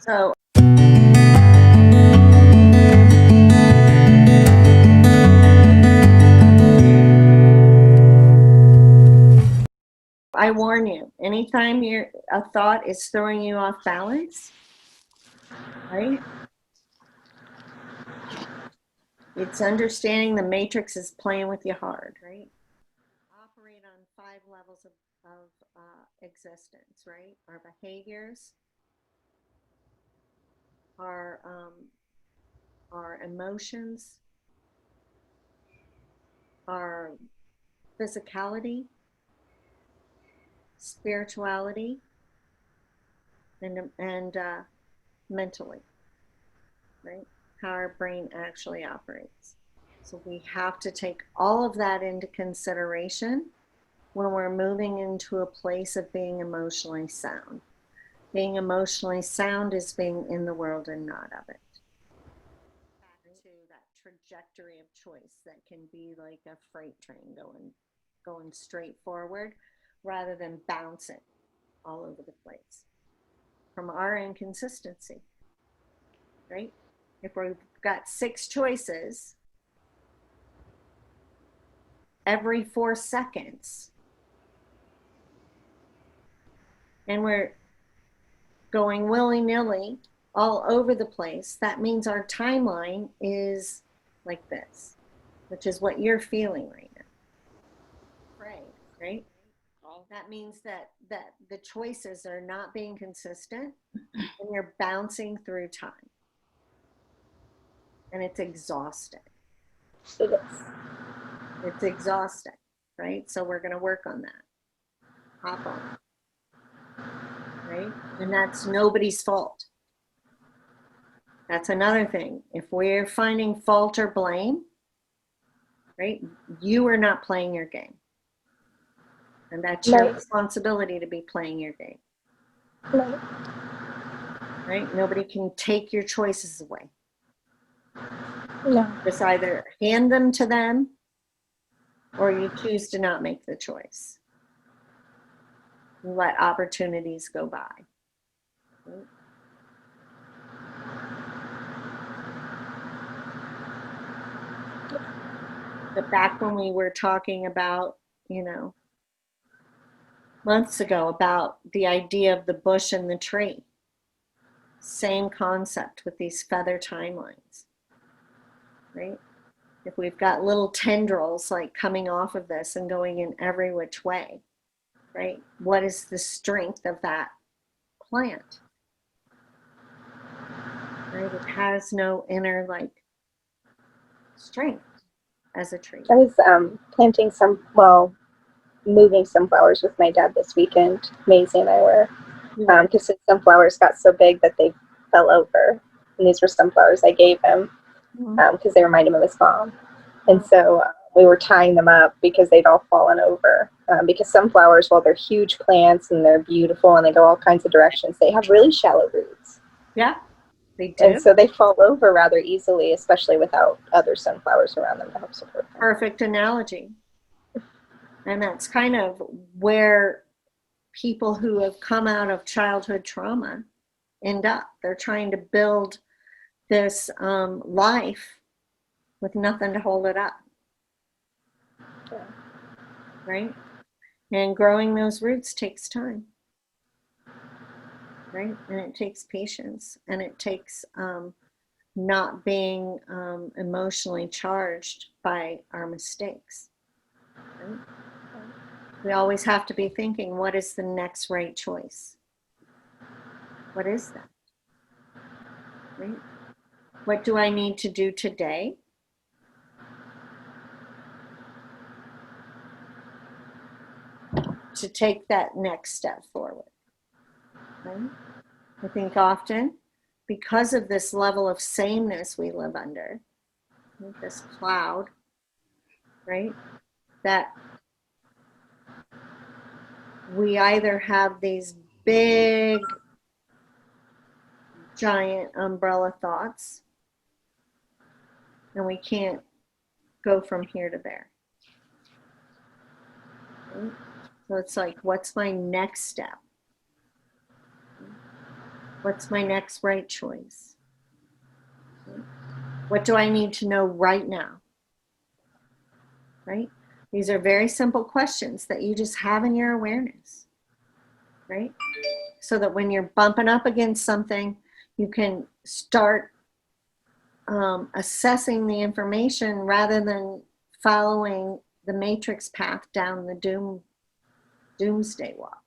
So I warn you, anytime a thought is throwing you off balance, right? It's understanding the matrix is playing with you hard, right? Operate on 5 levels of existence, right? Our behaviors, our emotions, our physicality, spirituality, and mentally, right? How our brain actually operates. So we have to take all of that into consideration when we're moving into a place of being emotionally sound. Being emotionally sound is being in the world and not of it. Back to that trajectory of choice that can be like a freight train going straight forward rather than bouncing all over the place from our inconsistency, right? If we've got 6 choices every 4 seconds and we're going willy-nilly all over the place, that means our timeline is like this, which is what you're feeling right now. Right? That means that the choices are not being consistent and you're bouncing through time. And it's exhausting. It is. It's exhausting, right? So we're going to work on that. Hop on. Right? And that's nobody's fault. That's another thing. If we're finding fault or blame, right, you are not playing your game. And that's your responsibility to be playing your game. Right? Nobody can take your choices away. No. Just either hand them to them or you choose to not make the choice. Let opportunities go by. Right? But back when we were talking about, months ago about the idea of the bush and the tree, same concept with these feather timelines, right? If we've got little tendrils like coming off of this and going in every which way, right? What is the strength of that plant? Right? It has no inner strength as a tree. I was planting moving sunflowers with my dad this weekend. Maisie and I were, because his sunflowers got so big that they fell over. And these were sunflowers I gave him because they reminded him of his mom. And so we were tying them up because they'd all fallen over. Because sunflowers, while they're huge plants and they're beautiful and they go all kinds of directions, they have really shallow roots. Yeah, they do. And so they fall over rather easily, especially without other sunflowers around them to help support them. Perfect analogy. And that's kind of where people who have come out of childhood trauma end up. They're trying to build this life with nothing to hold it up. Yeah. Right? And growing those roots takes time. Right? And it takes patience. And it takes not being emotionally charged by our mistakes. Right? We always have to be thinking, what is the next right choice? What is that? Right? What do I need to do today to take that next step forward? Right? I think often, because of this level of sameness we live under, this cloud, right, that we either have these big, giant umbrella thoughts, and we can't go from here to there. Right? So it's like, what's my next step? What's my next right choice? What do I need to know right now? Right? These are very simple questions that you just have in your awareness, right? So that when you're bumping up against something, you can start assessing the information rather than following the matrix path down the doomsday walk.